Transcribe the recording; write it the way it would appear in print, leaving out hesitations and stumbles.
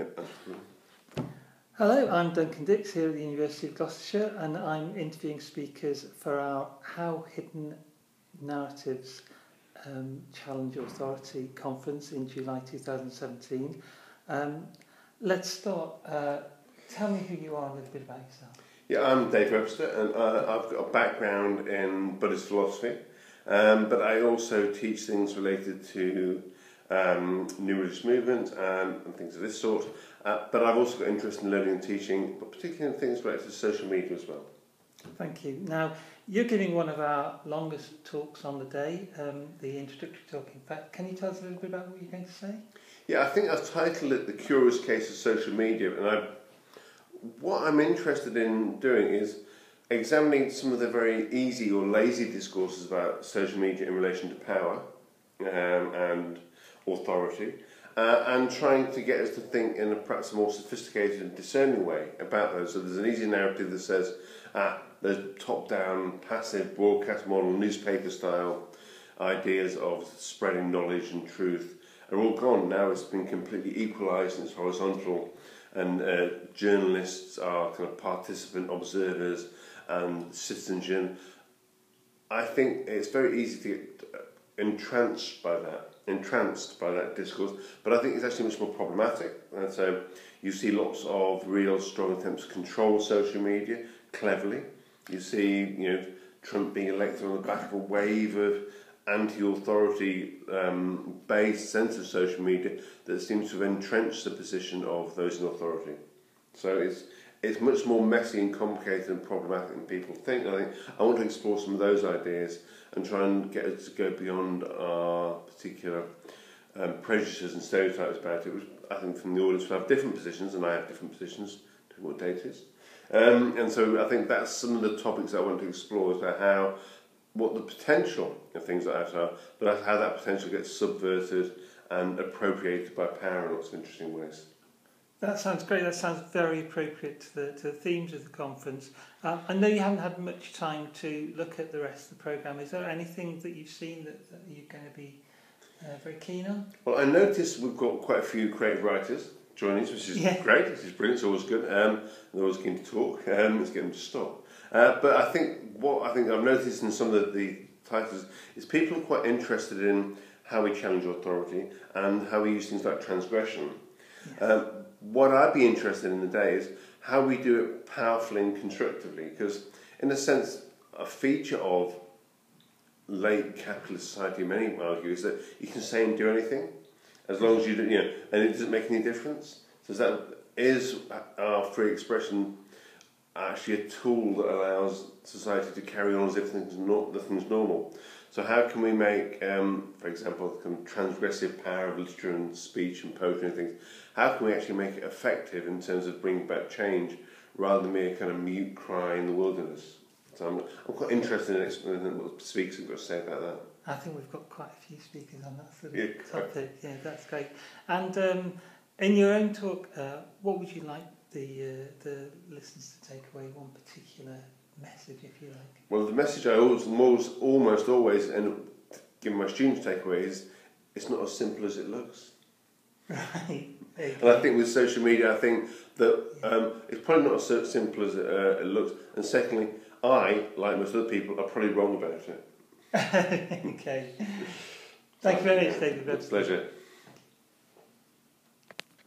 Yeah, absolutely. Hello, I'm Duncan here at the University of Gloucestershire, and I'm interviewing speakers for our How Hidden Narratives Challenge Authority conference in July 2017. Let's start. Tell me who you are, a little bit about yourself. Yeah, I'm David Webster, and I've got a background in Buddhist philosophy, but I also teach things related to new religious movement and things of this sort. But I've also got interest in learning and teaching, but particularly in things related to social media as well. Thank you. Now, you're giving one of our longest talks on the day, the introductory talk. In fact, can you tell us a little bit about what you're going to say? Yeah, I think I've titled it The Curious Case of Social Media, and what I'm interested in doing is examining some of the very easy or lazy discourses about social media in relation to power and authority, and trying to get us to think in a perhaps more sophisticated and discerning way about those. So there's an easy narrative that says, those top-down, passive, broadcast model, newspaper-style ideas of spreading knowledge and truth are all gone. Now it's been completely equalised and it's horizontal, and journalists are kind of participant observers and citizenship. I think it's very easy to get entranced by that discourse, but I think it's actually much more problematic. And so you see lots of real strong attempts to control social media cleverly. You see, Trump being elected on the back of a wave of anti-authority based sense of social media that seems to have entrenched the position of those in authority. So it's much more messy and complicated and problematic than people think. I want to explore some of those ideas and try and get us to go beyond our particular prejudices and stereotypes about it, which I think from the audience will have different positions, and I have different positions to what data is. And so I think that's some of the topics I want to explore, is about what the potential of things like that are, but how that potential gets subverted and appropriated by power in lots of interesting ways. That sounds great. That sounds very appropriate to the themes of the conference. I know you haven't had much time to look at the rest of the programme. Is there anything that you've seen that you're going to be very keen on? Well, I noticed we've got quite a few creative writers joining us, which is great. This is brilliant. It's always good. They're always keen to talk. Let's get them to stop. But I think I've noticed in some of the titles is people are quite interested in how we challenge authority and how we use things like transgression. Yes. What I'd be interested in today is how we do it powerfully and constructively, because in a sense, a feature of late capitalist society, many argue, is that you can say and do anything as long as you do, and it doesn't make any difference. So is our free expression actually a tool that allows society to carry on as if nothing's normal? So how can we make, for example, the transgressive power of literature and speech and poetry and things, how can we actually make it effective in terms of bringing back change rather than mere kind of mute cry in the wilderness? So I'm quite interested in exploring what the speakers have got to say about that. I think we've got quite a few speakers on that sort of topic. Yeah, that's great. And in your own talk, what would you like the listeners to take away? One particular message, if you like. Well, the message I almost always end up giving my students take away is it's not as simple as it looks. Right. And I think with social media, I think that it's probably not as simple as it looks. And secondly, I, like most other people, are probably wrong about it. Okay. Thank you very much, David. It's a pleasure.